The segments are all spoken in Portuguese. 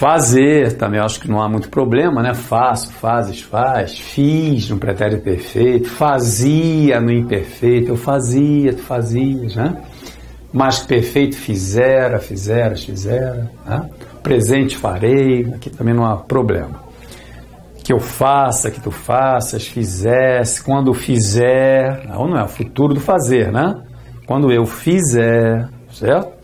Fazer, também acho que não há muito problema, né? Faço, fazes, faz. Fiz no pretérito perfeito. Fazia no imperfeito. Eu fazia, tu fazias, né? Mais que perfeito, fizera, fizeras, fizera. Né? Presente, farei. Aqui também não há problema. Que eu faça, que tu faças, fizesse. Quando fizer, não é o futuro do fazer, né? Quando eu fizer, certo?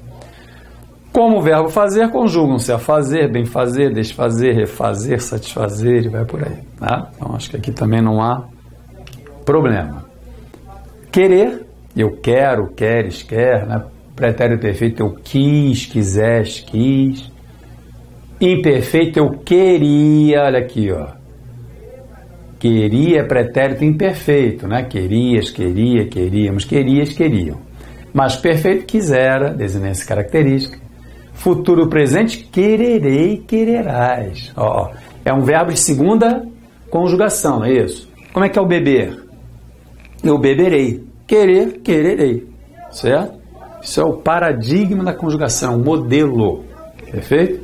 Como o verbo fazer, conjugam-se a fazer, bem fazer, desfazer, refazer, satisfazer e vai por aí. Tá? Então, acho que aqui também não há problema. Querer, eu quero, queres, quer, né? Pretérito perfeito, eu quis, quiseste, quis. Imperfeito, eu queria, olha aqui, ó. Queria é pretérito imperfeito, né? Querias, queria, queríamos, querias, queriam. Mas perfeito, quisera, desinência característica. Futuro presente, quererei, quererás. Ó, é um verbo de segunda conjugação, não é isso? Como é que é o beber? Eu beberei. Querer, quererei. Certo? Isso é o paradigma da conjugação, o modelo. Perfeito?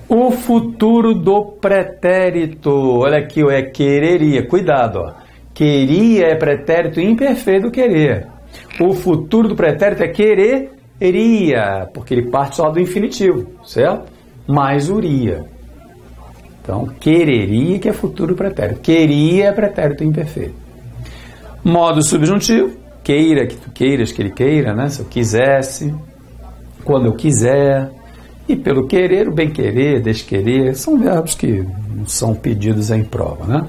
O futuro do pretérito. Olha aqui, é quereria. Cuidado, ó. Queria é pretérito imperfeito do querer. O futuro do pretérito é quereria, porque ele parte só do infinitivo, certo? Mais uria. Então, quereria que é futuro pretérito. Queria é pretérito imperfeito. Modo subjuntivo, queira, que tu queiras, que ele queira, né? Se eu quisesse, quando eu quiser. E pelo querer, o bem-querer, desquerer, são verbos que não são pedidos em prova, né?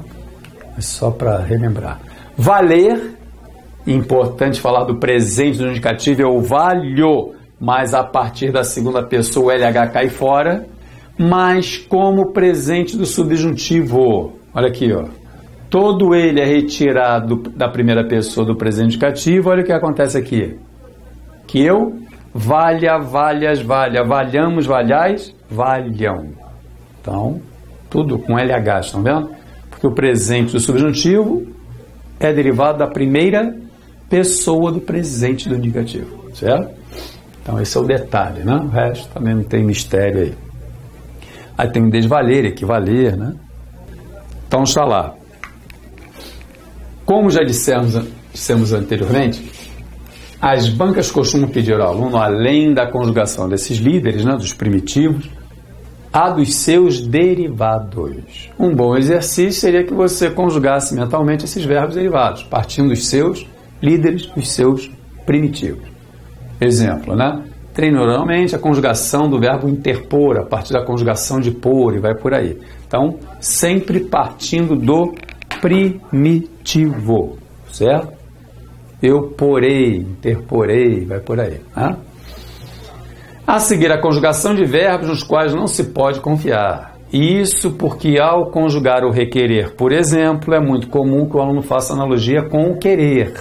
É só para relembrar. Valer, importante falar do presente do indicativo, é o valho, mas a partir da segunda pessoa o LH cai fora, mas como presente do subjuntivo. Olha aqui, ó. Todo ele é retirado da primeira pessoa do presente indicativo, olha o que acontece aqui. Que eu, valha, valhas, valha, valhamos, valhais, valham. Então, tudo com LH, estão vendo? Porque o presente do subjuntivo é derivado da primeira pessoa do presente do indicativo, certo? Então, esse é o detalhe, né? O resto também não tem mistério aí. Aí tem desvaler, equivaler, né? Então, está lá. Como já dissemos anteriormente, as bancas costumam pedir ao aluno, além da conjugação desses líderes, né, dos primitivos, a dos seus derivados. Um bom exercício seria que você conjugasse mentalmente esses verbos derivados, partindo dos seus líderes, dos seus primitivos. Exemplo, né? Treine oralmente a conjugação do verbo interpor, a partir da conjugação de por, e vai por aí. Então, sempre partindo do primitivo, certo? Eu porei, interporei, vai por aí. Né? A seguir, a conjugação de verbos nos quais não se pode confiar. Isso porque, ao conjugar o requerer, por exemplo, é muito comum que o aluno faça analogia com o querer.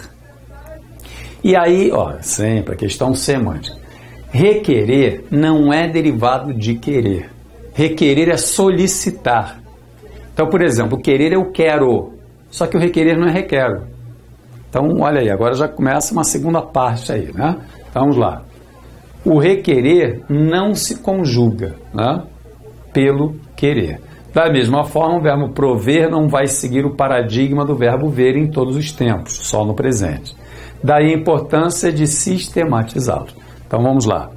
E aí, ó, sempre a questão semântica. Requerer não é derivado de querer. Requerer é solicitar. Então, por exemplo, o querer eu quero, só que o requerer não é requero. Então, olha aí, agora já começa uma segunda parte aí, né? Então, vamos lá. O requerer não se conjuga, né, pelo querer. Da mesma forma, o verbo prover não vai seguir o paradigma do verbo ver em todos os tempos, só no presente. Daí a importância de sistematizá-los. Então, vamos lá.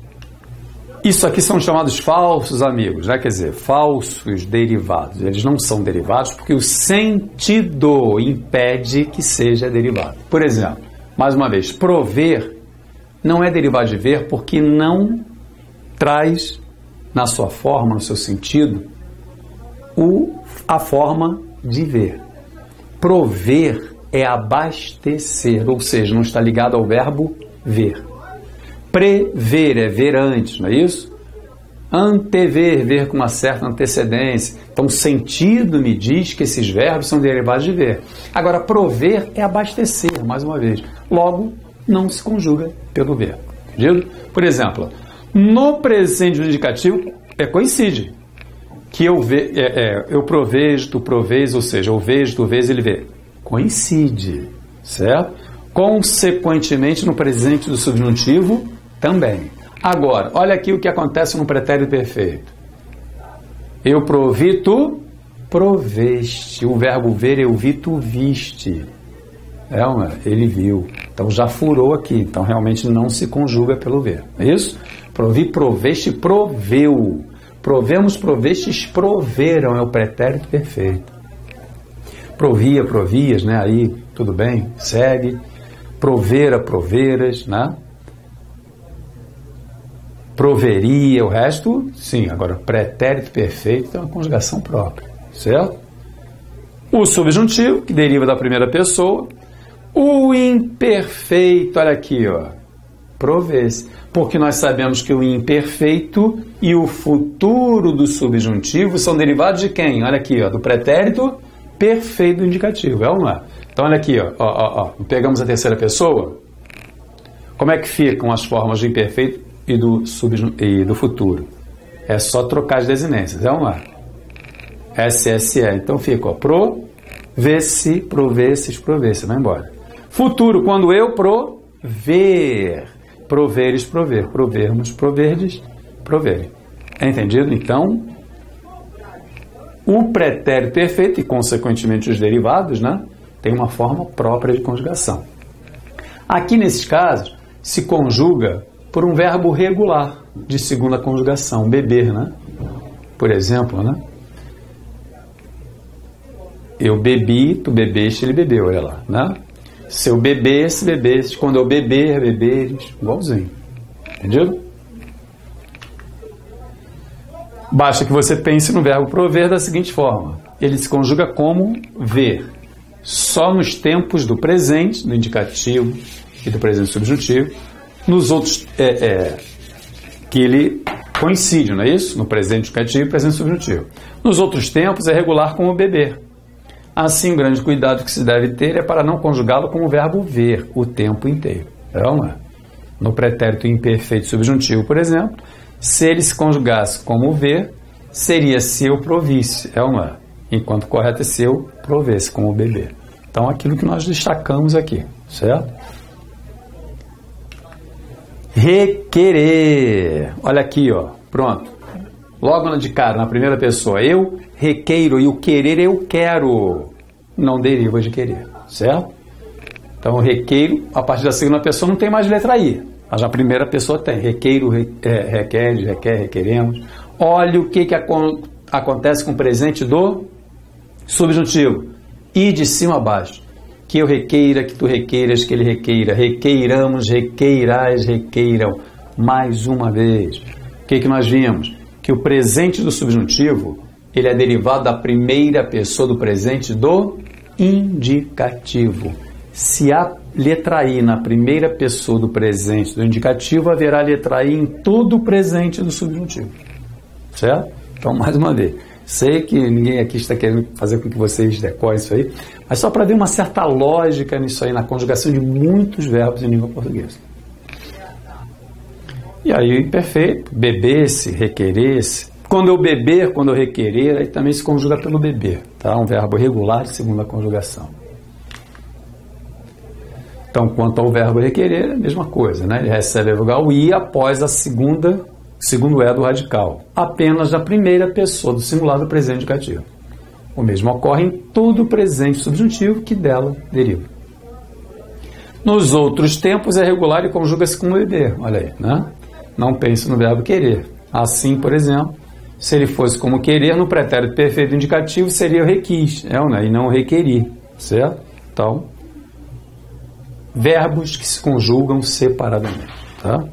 Isso aqui são chamados falsos amigos, né? Quer dizer, falsos derivados. Eles não são derivados porque o sentido impede que seja derivado. Por exemplo, mais uma vez, prover não é derivado de ver porque não traz na sua forma, no seu sentido, a forma de ver. Prover é abastecer, ou seja, não está ligado ao verbo ver. Prever é ver antes, não é isso? Antever, ver com uma certa antecedência. Então, o sentido me diz que esses verbos são derivados de ver. Agora, prover é abastecer, mais uma vez. Logo, não se conjuga pelo ver. Entendido? Por exemplo, no presente do indicativo, coincide. Que eu provejo, tu provês, ou seja, eu vejo, tu vês, ele vê. Coincide, certo? Consequentemente, no presente do subjuntivo, também. Agora, olha aqui o que acontece no pretérito perfeito. Eu provi, tu proveste. O verbo ver, eu vi, tu viste. Ele viu. Então já furou aqui. Então realmente não se conjuga pelo ver. É isso? Provi, proveste, proveu. Provemos, provestes, proveram. É o pretérito perfeito. Provia, provias, né? Aí tudo bem, segue. Provera, proveras, né? Proveria, o resto, sim. Agora, pretérito perfeito é uma conjugação própria, certo? O subjuntivo, que deriva da primeira pessoa. O imperfeito, olha aqui, ó, provê-se. Porque nós sabemos que o imperfeito e o futuro do subjuntivo são derivados de quem? Olha aqui, ó, do pretérito perfeito do indicativo, é ou não é? Então, olha aqui, ó, pegamos a terceira pessoa. Como é que ficam as formas do imperfeito e do futuro? É só trocar as desinências, é ou não é? SSE. Então fica, ó, provê-se, provesses, provesse, vai embora. Futuro, quando eu prover. Proveres, prover. Provermos, proverdes, proverem. É entendido? Então, o pretérito perfeito e, consequentemente, os derivados, né, tem uma forma própria de conjugação. Aqui, nesses casos, se conjuga por um verbo regular de segunda conjugação, beber, né? Por exemplo, né? Eu bebi, tu bebeste, ele bebeu, olha lá, né? Se eu bebesse, bebeste. Quando eu beber, beberes, igualzinho. Entendido? Basta que você pense no verbo prover da seguinte forma. Ele se conjuga como ver. Só nos tempos do presente, do indicativo e do presente subjuntivo. Nos outros, que ele coincide, não é isso? No presente indicativo e presente subjuntivo. Nos outros tempos é regular como beber. Assim, o grande cuidado que se deve ter é para não conjugá-lo como o verbo ver o tempo inteiro. No pretérito imperfeito subjuntivo, por exemplo, se ele se conjugasse como ver, seria se eu provisse, enquanto correto é se eu provesse, como beber. Então, aquilo que nós destacamos aqui, certo? Requerer. Olha aqui, ó, pronto. Logo de cara, na primeira pessoa, eu requeiro, e o querer eu quero, não deriva de querer, certo? Então, requeiro, a partir da segunda pessoa não tem mais letra I, mas na primeira pessoa tem. Requeiro, requer, requeremos. Olha o que acontece com o presente do subjuntivo. I de cima a baixo. Que eu requeira, que tu requeiras, que ele requeira. Requeiramos, requeirais, requeiram. Mais uma vez. O que nós vimos? Que o presente do subjuntivo, ele é derivado da primeira pessoa do presente do indicativo. Se há letra I na primeira pessoa do presente do indicativo, haverá letra I em todo o presente do subjuntivo. Certo? Então, mais uma vez, sei que ninguém aqui está querendo fazer com que vocês decorem isso aí, mas só para ver uma certa lógica nisso aí, na conjugação de muitos verbos em língua portuguesa. E aí, imperfeito, bebesse, requeresse. Quando eu beber, quando eu requerer, aí também se conjuga pelo beber, tá? Um verbo regular de segunda conjugação. Então, quanto ao verbo requerer, é a mesma coisa, né? Ele recebe a vogal I após a segundo E do radical, apenas da primeira pessoa do singular do presente indicativo. O mesmo ocorre em todo o presente subjuntivo que dela deriva. Nos outros tempos é regular e conjuga-se com beber, olha aí, né? Não pense no verbo querer. Assim, por exemplo, se ele fosse como querer, no pretérito perfeito indicativo seria eu requis, e não requeri, certo? Então, verbos que se conjugam separadamente, tá?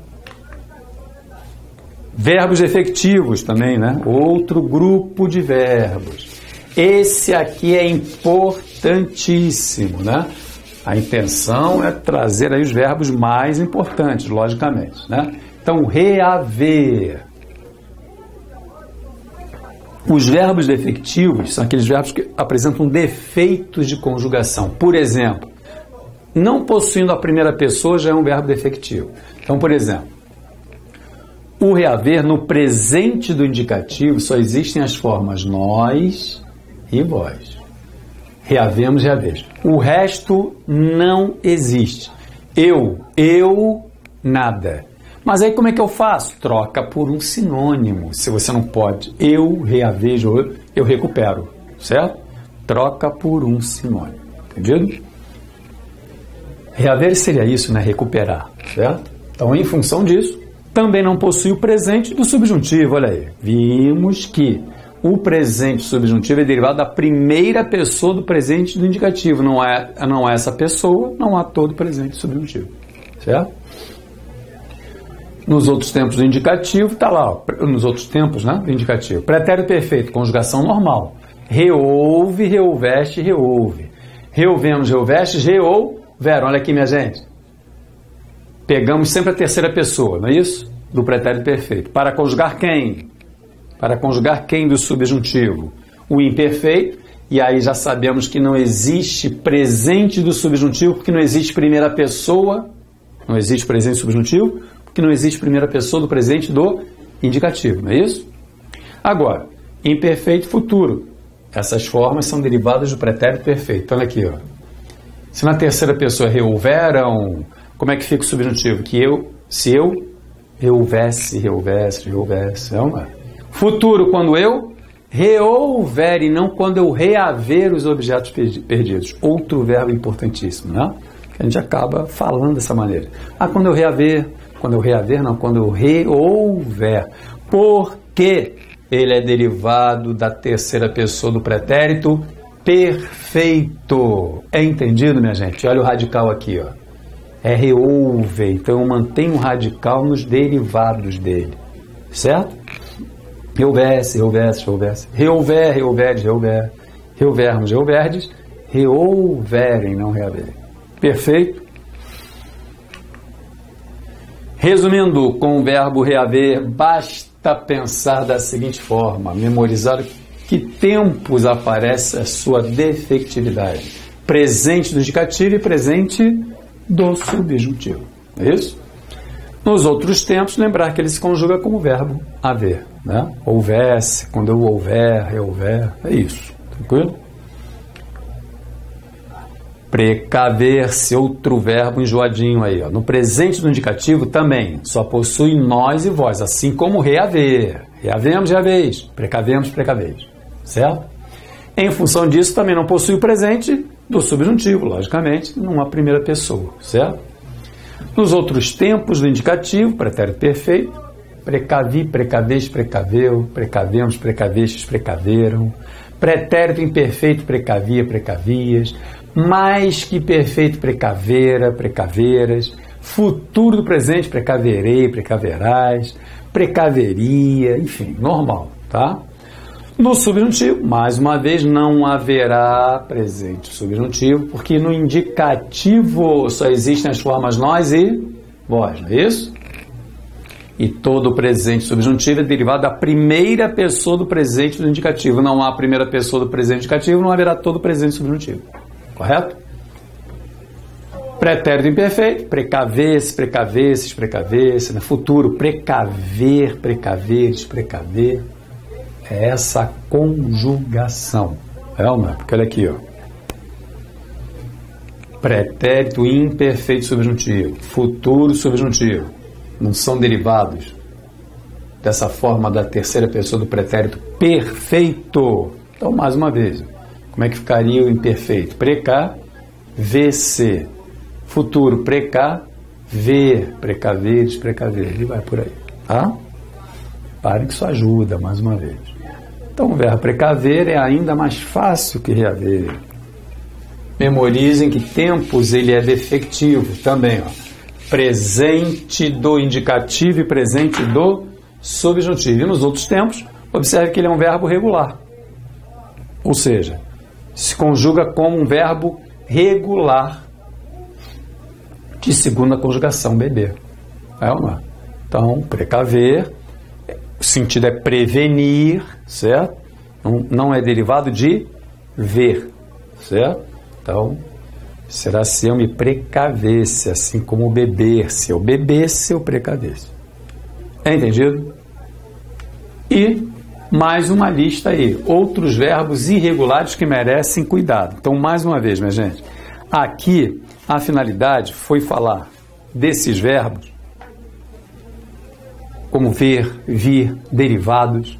Verbos efetivos também, né? Outro grupo de verbos. Esse aqui é importantíssimo, né? A intenção é trazer aí os verbos mais importantes, logicamente, né? Então, reaver. Os verbos defectivos são aqueles verbos que apresentam defeitos de conjugação. Por exemplo, não possuindo a primeira pessoa já é um verbo defectivo. Então, por exemplo, o reaver no presente do indicativo só existem as formas nós e vós. Reavemos, reavemos. O resto não existe. Eu, nada. Mas aí como é que eu faço? Troca por um sinônimo. Se você não pode, eu reavejo, eu recupero, certo? Troca por um sinônimo, entendido? Reaver seria isso, né? Recuperar, certo? Então, em função disso, também não possui o presente do subjuntivo, olha aí. Vimos que o presente subjuntivo é derivado da primeira pessoa do presente do indicativo. Não é essa pessoa, não há todo presente subjuntivo, certo? Nos outros tempos do indicativo, está lá, ó, nos outros tempos, né, do indicativo. Pretérito perfeito, conjugação normal. Reouve, reouveste, reouve. Reouvemos, reouvestes, reouveram. Olha aqui, minha gente. Pegamos sempre a terceira pessoa, não é isso? Do pretérito perfeito. Para conjugar quem? Para conjugar quem do subjuntivo? O imperfeito. E aí já sabemos que não existe presente do subjuntivo, porque não existe primeira pessoa. Não existe presente subjuntivo, porque não existe primeira pessoa do presente do indicativo, não é isso? Agora, imperfeito futuro. Essas formas são derivadas do pretérito perfeito. Então, olha aqui, ó. Se na terceira pessoa reouveram, como é que fica o subjuntivo? Se eu reouvesse, é uma. Futuro, quando eu reouver e não quando eu reaver os objetos perdidos. Outro verbo importantíssimo, né? A gente acaba falando dessa maneira. Quando eu reaver, quando eu reouver. Por quê? Ele é derivado da terceira pessoa do pretérito perfeito. É entendido, minha gente? Olha o radical aqui, ó. É reouve. Então eu mantenho o radical nos derivados dele. Certo? Reouvesse, reouvesse, reouvesse. Reouver, reouveres, reouver. Reouvermos, reouverdes. Reouverem, não reaverem. Perfeito? Resumindo, com o verbo reaver, basta pensar da seguinte forma, memorizar que tempos aparece a sua defectividade. Presente do indicativo e presente do subjuntivo. É isso? Nos outros tempos, lembrar que ele se conjuga como verbo haver. Né? Houvesse, quando eu houver, reouver, é isso. Tranquilo? Precaver-se, outro verbo enjoadinho aí. Ó. No presente do indicativo também, só possui nós e vós, assim como reaver. Reavemos, reaveis. Precavemos, precaveis. Certo? Em função disso, também não possui o presente do subjuntivo, logicamente, numa primeira pessoa. Certo? Nos outros tempos do indicativo, pretérito perfeito, precavi, precaveis, precaveu, precavemos, precavestes, precaveram. Pretérito imperfeito, precavia, precavias. Mais que perfeito, precavera, precaveras. Futuro do presente, precaverei, precaverás. Precaveria, enfim, normal, tá? No subjuntivo, mais uma vez, não haverá presente subjuntivo, porque no indicativo só existem as formas nós e vós, não é isso? E todo o presente subjuntivo é derivado da primeira pessoa do presente do indicativo. Não há primeira pessoa do presente indicativo, não haverá todo o presente subjuntivo. Correto? Pretérito imperfeito, precaver-se, precavesses, precavesse. No futuro, precaver, precaveres, precaver. É essa conjugação. É ou não? Porque olha aqui, ó. Pretérito imperfeito subjuntivo, futuro subjuntivo. Não são derivados dessa forma da terceira pessoa do pretérito perfeito. Então, mais uma vez, como é que ficaria o imperfeito? Precaver-se. Futuro, precaver, precaveres, precaver. E vai por aí, tá? Pare que isso ajuda, mais uma vez. Então, o verbo precaver é ainda mais fácil que reaver. Memorizem que tempos ele é defectivo também, ó. Presente do indicativo e presente do subjuntivo. E nos outros tempos, observe que ele é um verbo regular. Ou seja, se conjuga como um verbo regular de segunda conjugação, beber. É ou não é? Então, precaver, o sentido é prevenir, certo? Não é derivado de ver, certo? Então, será se eu me precavesse, assim como beber. Se eu bebesse, eu precavesse. É entendido? E mais uma lista aí. Outros verbos irregulares que merecem cuidado. Então, mais uma vez, minha gente. Aqui, a finalidade foi falar desses verbos como ver, vir, derivados,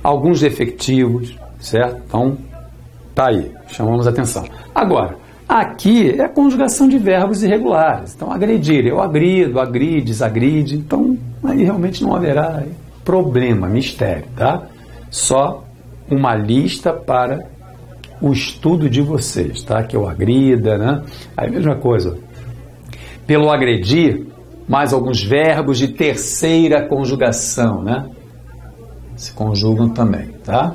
alguns efetivos, certo? Então, tá aí, chamamos a atenção. Agora, aqui é a conjugação de verbos irregulares. Então, agredir, eu agrido, agride, desagride. Então, aí realmente não haverá problema, mistério, tá? Só uma lista para o estudo de vocês, tá? Que eu agrida, né? Aí, mesma coisa. Pelo agredir, mais alguns verbos de terceira conjugação, né? Se conjugam também, tá?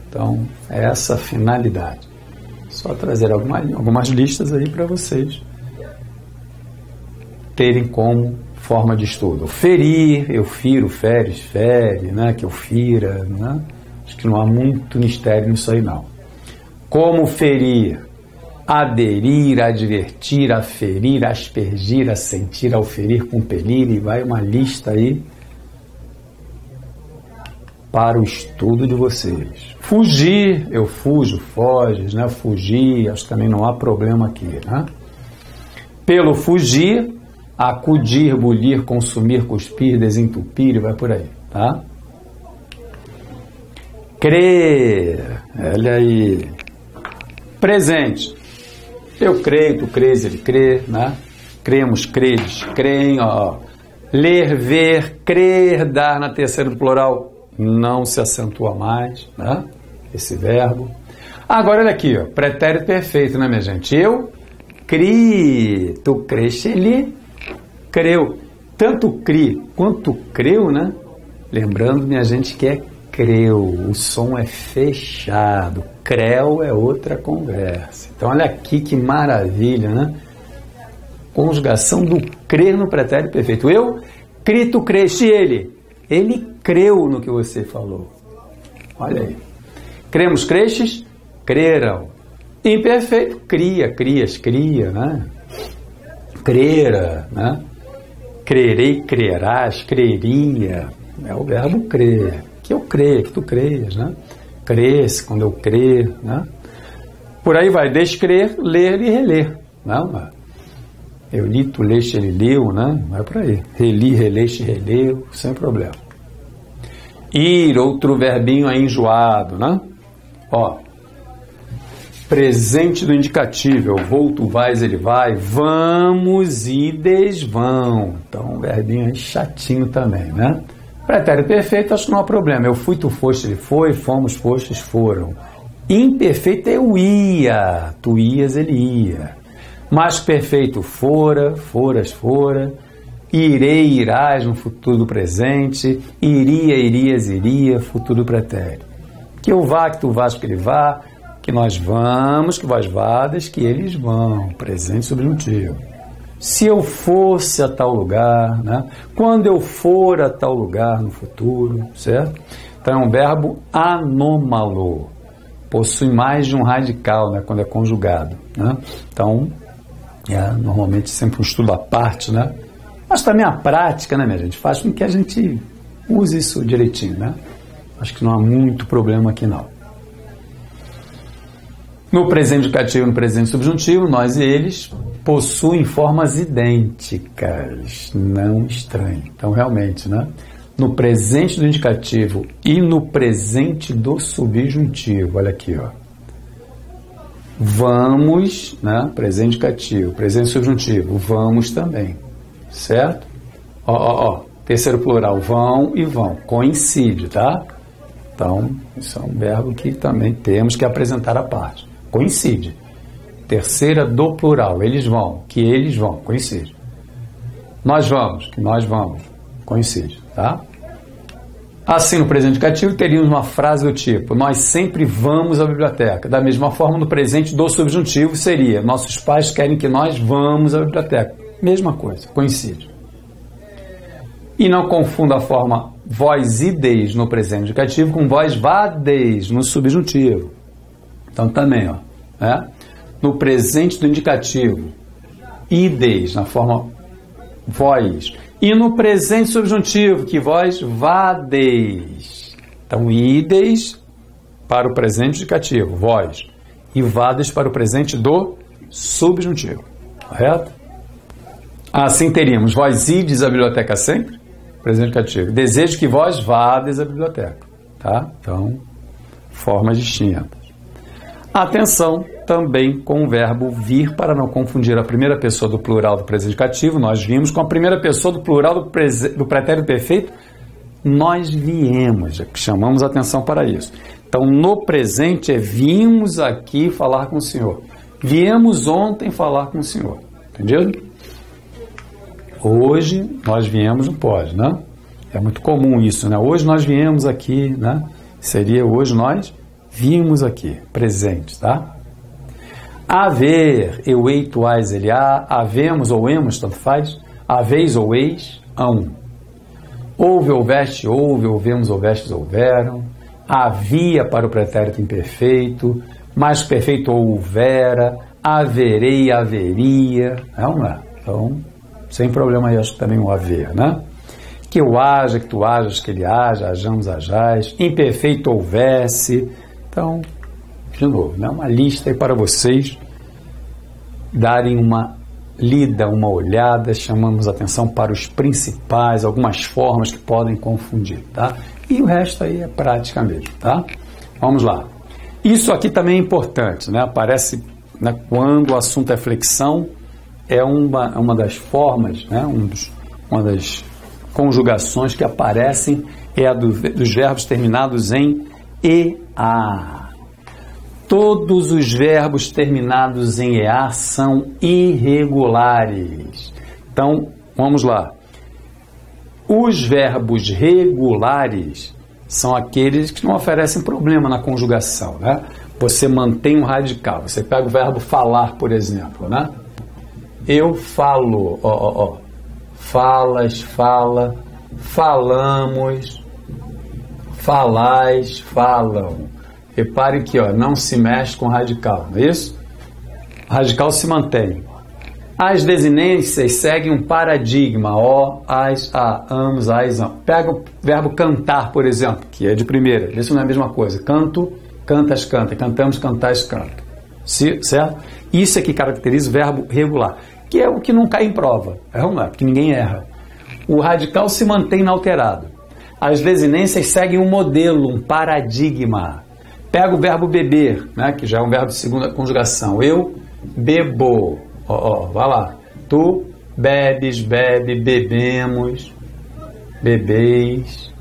Então, é essa a finalidade. Só trazer algumas listas aí para vocês terem como forma de estudo. Ferir, eu firo, feres, fere, né? Que eu fira, né? Acho que não há muito mistério nisso aí, não. Como ferir? Aderir, advertir, aferir, aspergir, assentir, auferir, compelir, e vai uma lista aí para o estudo de vocês. Fugir, eu fujo, foges, né? Fugir, acho que também não há problema aqui, né? Pelo fugir, acudir, bulir, consumir, cuspir, desentupir, e vai por aí, tá? Crer, olha aí. Presente. Eu creio, tu crês, ele crê, né? Cremos, credes, creem, ó. Ler, ver, crer, dar na terceira do plural não se acentua mais, né? Esse verbo. Agora, olha aqui, ó, pretérito perfeito, né, minha gente? Eu cri, tu creste, ele creu. Tanto cri quanto creu, né? Lembrando, minha gente, que é creu, o som é fechado, creu é outra conversa. Então, olha aqui que maravilha, né? Conjugação do crer no pretérito perfeito. Eu cri, tu creste, ele creu no que você falou. Olha aí. Cremos, crestes, creram. Imperfeito, cria, crias, cria, né? Crera, né? Crerei, crerás, creria. É o verbo crer. Que eu creio, que tu creias, né? Cresce quando eu crer, né? Por aí vai, descrer, ler e reler. Não, eu li, tu leste, ele leu, né? Vai por aí. Reli, releste, releu, sem problema. Ir, outro verbinho aí enjoado, né? Ó, presente do indicativo, eu vou, tu vais, ele vai, vamos, ides, vão. Então, um verbinho aí chatinho também, né? Pretérito perfeito, acho que não há problema. Eu fui, tu foste, ele foi, fomos, fostes, foram. Imperfeito é eu ia, tu ias, ele ia. Mas perfeito, fora, foras, fora. Irei, irás no futuro do presente. Iria, irias, iria, futuro pretérito. Que eu vá, que tu vás, que ele vá. Que nós vamos, que vós vades, que eles vão. Presente subjuntivo. Se eu fosse a tal lugar, né? Quando eu for a tal lugar no futuro, certo? Então é um verbo anômalo. Possui mais de um radical, né? Quando é conjugado, né? Então, normalmente sempre um estudo à parte, né? Mas também a prática, né, minha gente? Faz com que a gente use isso direitinho, né? Acho que não há muito problema aqui, não. No presente indicativo e no presente subjuntivo, nós e eles possuem formas idênticas, não estranhas. Então, realmente, né? No presente do indicativo e no presente do subjuntivo, olha aqui, ó. Vamos, né? Presente indicativo, presente subjuntivo, vamos também, certo? Terceiro plural, vão e vão, coincide, tá? Então, isso é um verbo que também temos que apresentar à parte. Coincide. Terceira do plural, eles vão, que eles vão, coincide. Nós vamos, que nós vamos, coincide, tá? Assim, no presente indicativo, teríamos uma frase do tipo: nós sempre vamos à biblioteca. Da mesma forma, no presente do subjuntivo seria: nossos pais querem que nós vamos à biblioteca. Mesma coisa, coincide. E não confunda a forma vós ides no presente indicativo com vós vades no subjuntivo. Então, também, ó, né? No presente do indicativo, ides na forma vós. E no presente subjuntivo, que vós vades. Então, ides para o presente indicativo, vós. E vades para o presente do subjuntivo. Correto? Assim teríamos: vós ides à biblioteca sempre. presente indicativo. Desejo que vós vades à biblioteca. Tá? Então, formas distintas. Atenção também com o verbo vir, para não confundir a primeira pessoa do plural do presente indicativo, nós vimos, com a primeira pessoa do plural do pretérito perfeito, nós viemos, chamamos a atenção para isso. Então, no presente vimos aqui falar com o Senhor. Viemos ontem falar com o Senhor. Entendido? Hoje nós viemos, não pode, né? É muito comum isso, né? Hoje nós viemos aqui, né? Seria hoje nós vimos aqui, presente, tá? Haver, eu, ei, tu, ais, ele, há, havemos ou emos, tanto faz, haveis ou eis, hão. Houve, houveste, houve, houvemos, houvestes, houveram. Havia para o pretérito imperfeito, mais perfeito houvera, haverei, haveria, não é? Então, sem problema aí, acho que também o haver, né? Que eu haja, que tu hajas, que ele haja, hajamos, hajais, imperfeito houvesse. Então, de novo, né? Uma lista aí para vocês darem uma lida, uma olhada, chamamos atenção para os principais, algumas formas que podem confundir, tá? E o resto aí é prática mesmo, tá? Vamos lá. Isso aqui também é importante, né? Aparece, né, quando o assunto é flexão, é uma das formas, né? Uma das conjugações que aparecem é a dos verbos terminados em EA. Todos os verbos terminados em EA são irregulares. Então, vamos lá. Os verbos regulares são aqueles que não oferecem problema na conjugação, né? Você mantém um radical. Você pega o verbo falar, por exemplo, né? Eu falo, falas, fala, falamos, falais, falam. Repare que não se mexe com radical, não é isso? O radical se mantém. As desinências seguem um paradigma, as, a, amos, as, am. Pega o verbo cantar, por exemplo, que é de primeira, isso não é a mesma coisa. Canto, cantas, canta, cantamos, cantais, canta. Certo? Isso é que caracteriza o verbo regular, que é o que não cai em prova, não é? Porque ninguém erra. O radical se mantém inalterado. As desinências seguem um modelo, um paradigma. Pega o verbo beber, né, que já é um verbo de segunda conjugação. Eu bebo. Vai lá. Tu bebes, bebe, bebemos, bebeis,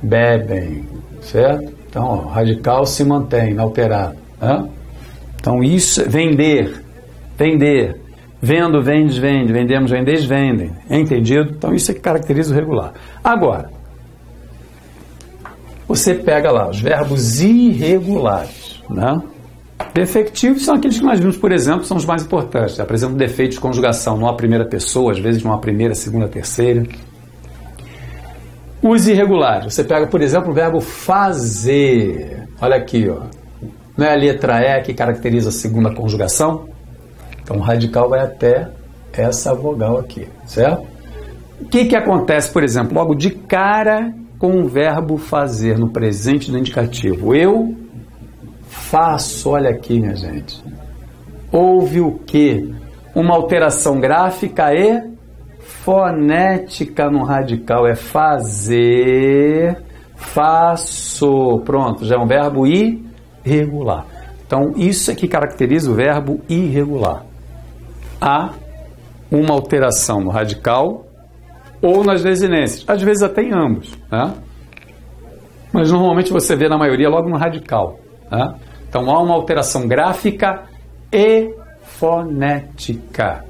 bebem. Certo? Então, radical se mantém, inalterado. Né? Então, isso é vender, vender. Vendo, vendes, vende. Vendemos, vendeis, vendem. Entendido? Então, isso é que caracteriza o regular. Agora, você pega lá os verbos irregulares, né? Defectivos são aqueles que nós vimos, por exemplo, são os mais importantes. Apresentam defeitos de conjugação numa primeira pessoa, às vezes numa primeira, segunda, terceira. Os irregulares, você pega, por exemplo, o verbo fazer. Olha aqui, não é a letra E que caracteriza a segunda conjugação? Então o radical vai até essa vogal aqui, certo? O que acontece, por exemplo, logo de cara com o verbo fazer no presente do indicativo? Eu faço, olha aqui, minha gente. Houve o quê? Uma alteração gráfica e fonética no radical. É fazer, faço. Pronto, já é um verbo irregular. Então, isso é que caracteriza o verbo irregular. Há uma alteração no radical ou nas desinências. Às vezes até em ambos, né? Mas normalmente você vê na maioria logo no radical, né? Então há uma alteração gráfica e fonética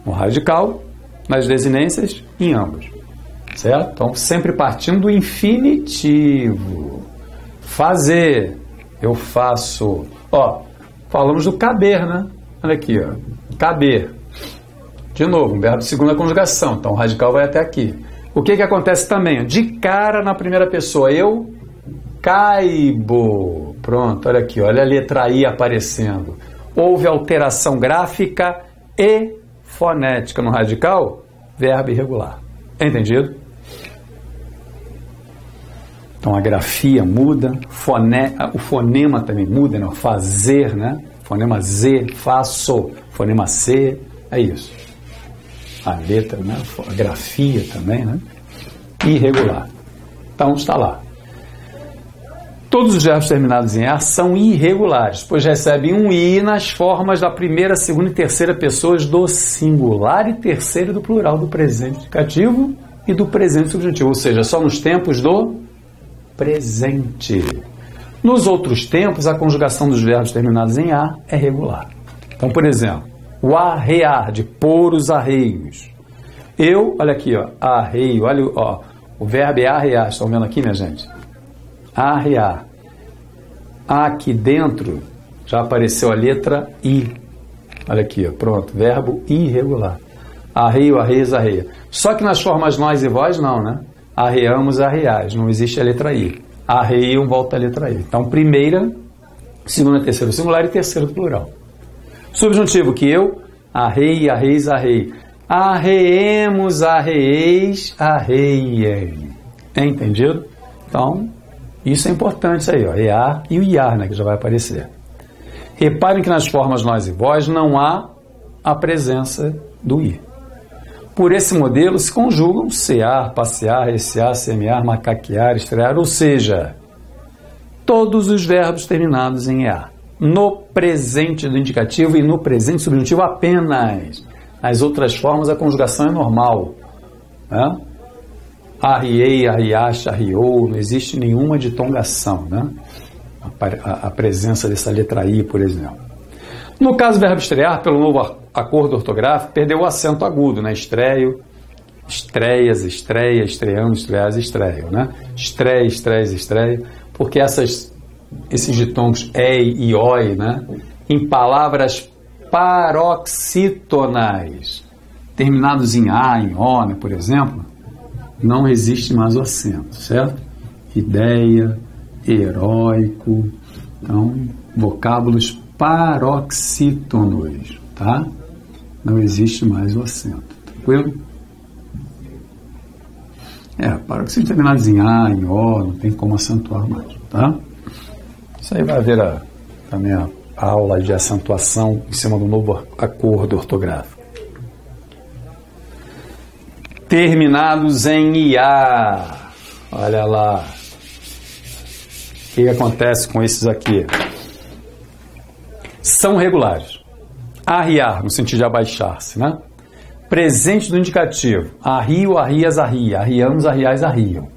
no radical, nas desinências, em ambos, certo? Então sempre partindo do infinitivo. Fazer, eu faço. Falamos do caber, né? Olha aqui, caber. De novo, um verbo de segunda conjugação, então o radical vai até aqui. O que acontece também? De cara na primeira pessoa, eu caibo. Pronto, olha aqui, olha a letra I aparecendo. Houve alteração gráfica e fonética no radical, verbo irregular. Entendido? Então a grafia muda, o fonema também muda, né? Fazer, né? Fonema Z, faço, fonema C, é isso. A letra, né? A grafia também, né? irregular. Então está lá. Todos os verbos terminados em ar são irregulares, pois recebem um i nas formas da primeira, segunda e terceira pessoas do singular e terceira do plural do presente indicativo e do presente subjuntivo, ou seja, só nos tempos do presente. Nos outros tempos, a conjugação dos verbos terminados em ar é regular. Então, por exemplo, o arrear, de pôr os arreios. Eu, olha aqui, ó, arreio, olha, ó, o verbo é arrear, estão vendo aqui, minha gente? Arrear. Aqui dentro já apareceu a letra I. Olha aqui, ó, pronto, verbo irregular. Arreio, arreias, arreia. Só que nas formas nós e vós não, né? Arreamos, arreais, não existe a letra I. Arreiam, volta a letra I. Então, primeira, segunda, terceira, singular e terceiro plural. Subjuntivo que eu, arrei, arreis, arrei. Arreemos, arreeis, arreiem. É entendido? Então, isso é importante isso aí, ó. Ear e o iar, né, que já vai aparecer. Reparem que nas formas nós e vós não há a presença do i. Por esse modelo se conjugam cear, passear, recear, semear, macaquear, estrear, ou seja, todos os verbos terminados em ear. No presente do indicativo e no presente subjuntivo apenas. Nas outras formas a conjugação é normal, né? Arriei, arriaste, arriou, não existe nenhuma ditongação, né? A presença dessa letra I, por exemplo. No caso do verbo estrear, pelo novo acordo ortográfico, perdeu o acento agudo, né? Estreio, estreias, estreia, estreamos, estreais, estreiam, né? Estreia, estreias, estreia, porque esses ditongos e oi, né? Em palavras paroxítonais, terminados em a, em o, né? Por exemplo, não existe mais o acento, certo? Ideia, heróico, então, vocábulos paroxítonos, tá? Não existe mais o acento, tranquilo? Paroxítonos terminados em a, em o, não tem como acentuar mais, tá? Isso aí vai haver também a aula de acentuação em cima do novo acordo ortográfico. Terminados em IA. Olha lá. O que acontece com esses aqui? São regulares. Arriar, no sentido de abaixar-se, né? Presente do indicativo. Arrio, arrias, arria. Arriamos, arriais, arriam.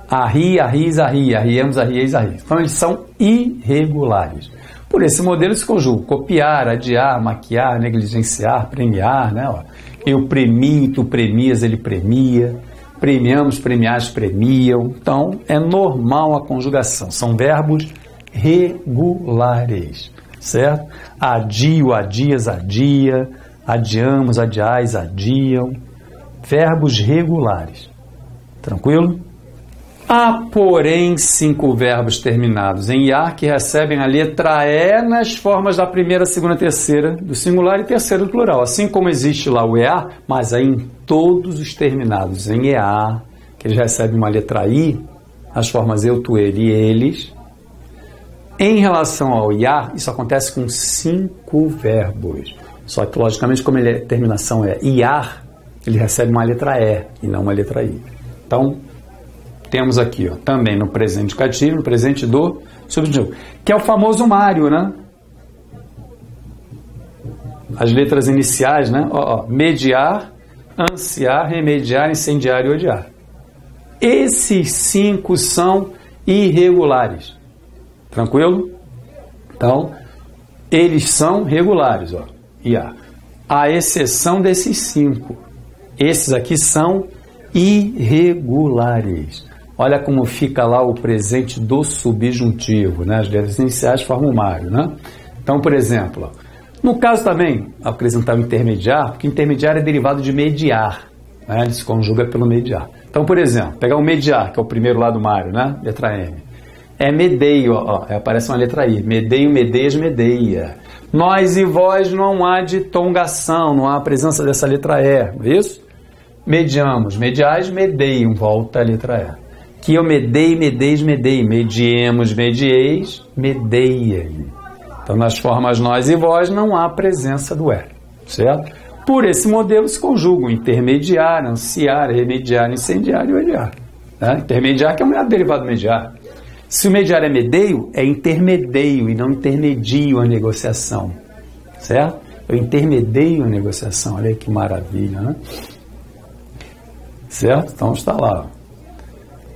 Arri, arris, arria. Arriamos, arrieis, arriam. Então, eles são irregulares. Por esse modelo se conjuga copiar, adiar, maquiar, negligenciar, premiar, né? Ó. Eu premio, tu premias, ele premia. Premiamos, premiaste, premiam. Então, é normal a conjugação. São verbos regulares, certo? Adio, adias, adia. Adiamos, adiais, adiam. Verbos regulares. Tranquilo? Há, porém, 5 verbos terminados em iar que recebem a letra E nas formas da primeira, segunda, terceira do singular e terceira do plural. Assim como existe lá o EA, mas aí em todos os terminados em EA, que eles recebem uma letra I, as formas eu, tu, ele e eles. Em relação ao iar, isso acontece com 5 verbos. Só que, logicamente, como a terminação é iar, ele recebe uma letra E e não uma letra I. Então, temos aqui, ó, também no presente indicativo, no presente do subjuntivo, que é o famoso Mário, né? As letras iniciais, né? Mediar, ansiar, remediar, incendiar e odiar. Esses 5 são irregulares. Tranquilo? Então, eles são regulares, ó. A exceção desses 5. Esses aqui são irregulares. Olha como fica lá o presente do subjuntivo, né? As letras iniciais formam o Mário, né? Então, por exemplo, ó, no caso também, acrescentar o intermediar, porque intermediar é derivado de mediar, né? Ele se conjuga pelo mediar. Então, por exemplo, pegar o mediar, que é o primeiro lá do Mário, né? Letra M. É medeio, ó, aparece uma letra I. Medeio, medeias, medeia. Nós e vós não há ditongação, não há a presença dessa letra E, não é isso? Mediamos, mediais, medeiam, volta a letra E. Que eu medei, medeis, medei. Mediemos, medieis, medeiem. Então, nas formas nós e vós não há presença do E, certo? Por esse modelo se conjugam intermediar, ansiar, remediar, incendiar e odiar. Tá? Intermediar que é um derivado do mediar. Se o mediar é medeio, é intermedeio e não intermedio a negociação. Certo? Eu intermedeio a negociação. Olha aí que maravilha, né? Certo? Então está lá.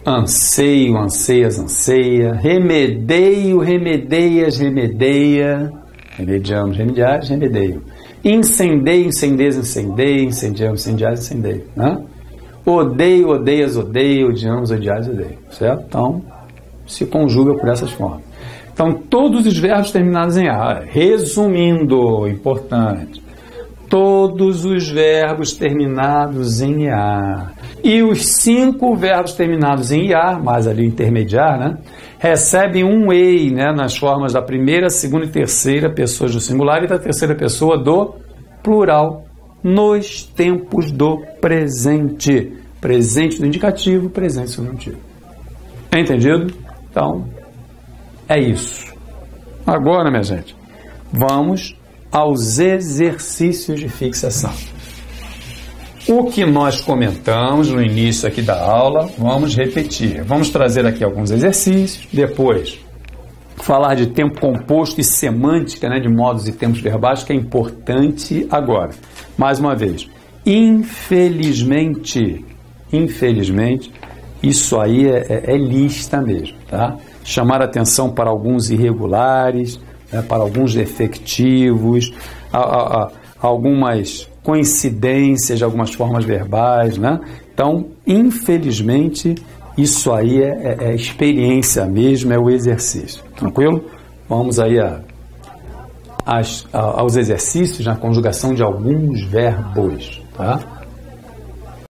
Anseio, anseias, anseia. Remedeio, remedeias, remedeia. Remediamos, remediares, remedeio. Incendeio, incendeias, incendeia. Incendiamos, incendiares, incendeio. Né? Odeio, odeias, odeio. Odiamos, odiares, odeio. Certo? Então, se conjuga por essas formas. Então, todos os verbos terminados em ar. Resumindo, importante. Todos os verbos terminados em ar. E os 5 verbos terminados em iar, mais ali o intermediar, né, recebem um ei, né, nas formas da primeira, segunda e terceira pessoas do singular e da terceira pessoa do plural, nos tempos do presente. Presente do indicativo, presente do subjuntivo. Entendido? Então, é isso. Agora, minha gente, vamos aos exercícios de fixação. O que nós comentamos no início aqui da aula, vamos repetir. Vamos trazer aqui alguns exercícios, depois falar de tempo composto e semântica, né, de modos e tempos verbais, que é importante agora. Mais uma vez, infelizmente, isso aí é lista mesmo, tá? Chamar atenção para alguns irregulares, né, para alguns defectivos, algumas coincidências de algumas formas verbais, né? Então, infelizmente, isso aí é experiência mesmo, é o exercício. Tranquilo? Vamos aí aos exercícios na conjugação de alguns verbos, tá?